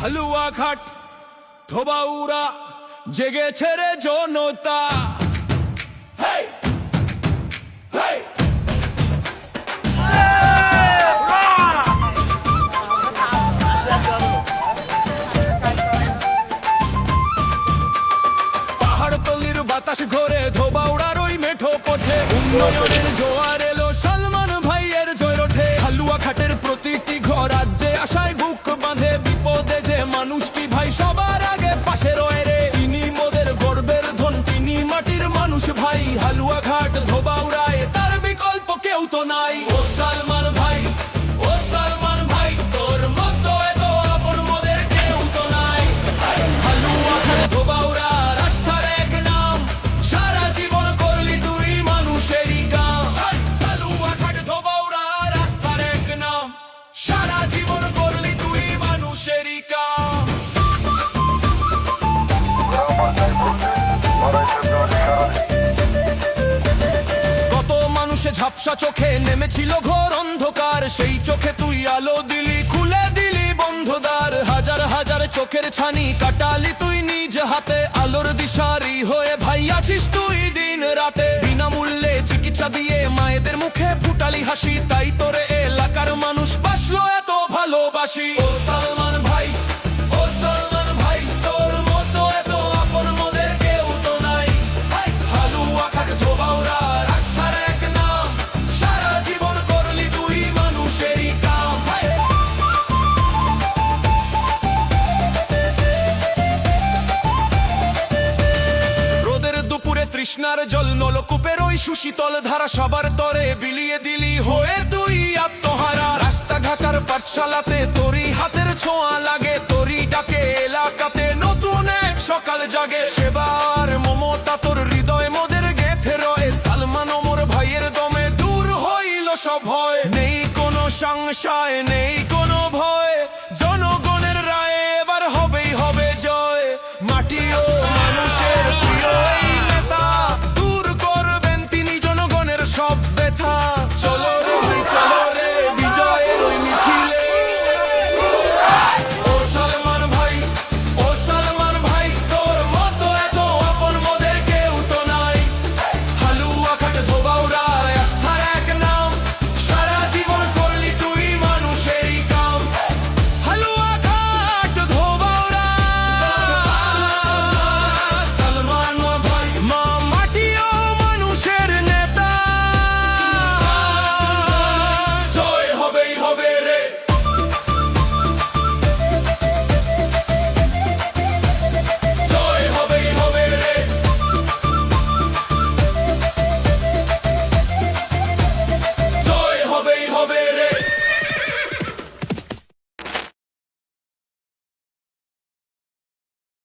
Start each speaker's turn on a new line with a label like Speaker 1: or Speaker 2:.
Speaker 1: হালুয়াঘাট ধোবাউড়া জেগেছে রে জনতা। পাহাড়তলির বাতাস ঘোরে ধোবাউড়ার ওই মেঠো পথে উন্নয়নের জোয়ার এলো সালমান ভাইয়ের জয় ওঠে। হালুয়াঘাটের প্রতিটি ঘর রাজ্যে আশায় বুক বাঁধে, বিপদে যে মানুষটি ভাই সবার আগে পাশে রয়ে রে। তিনি মোদের গর্বের ধন, তিনি মাটির মানুষ ভাই। হালুয়াঘাট ধোবাউড়ায় তার বিকল্প কেউ তো নাই। ও সালমান ভাই, ও সালমান ভাই, তোর মতো এত আপন মোদের কেউ তো নাই। হালুয়াঘাট ধোবাউড়া রাস্তার এক নাম, সারা জীবন করলি তুই মানুষেরই কাম। হালুয়াঘাট ধোবাউড়া রাস্তার এক নাম, সারা জীবন করলি তুই মানুষেরই কাম। কত মানুষে ঝাপসা চোখে নেমেছিল ঘোর অন্ধকার, সেই চোখে তুই আলো দিলি, খুলে দিলি বন্ধদ্বার। হাজার হাজার চোখের ছানি কাটালি তুই নিজ হাতে, আলোর দিশারি হয়ে ভাই আছিস তুই দিন রাতে। বিনামূল্যে চিকিৎসা দিয়ে মায়েদের মুখে ফুটালি হাসি, তাই তোরে এলাকার মানুষ বাসলো এত ভালোবাসি। ও সালমান ভাই, ও সালমান ভাই, তোর মতো এত আপন মোদের কেউ তো নাই। হালুয়াঘাট ধোবাউড়া রাস্তার এক নাম, সারা জীবন করলি তুই মানুষেরই কাম। রোদের দুপুরে তৃষ্ণার জল, নলকূপের ওই সুশীতল ধারা সবার তরে বিলিয়ে দিলি হয়ে তুই আত্মহারা। রাস্তাঘাটার পাঠশালাতে তোরই হাতের ছোঁয়া লাগে, তোরই ডাকে এলাকাতে নতুন এক সকাল জাগে। সেবার মমতা তোর হৃদয় মোদের গেথে রয়ে, সালমান ওমর ভাইয়ের দমে দূর হইল সব ভয়। নেই কোনো সংশয়, নেই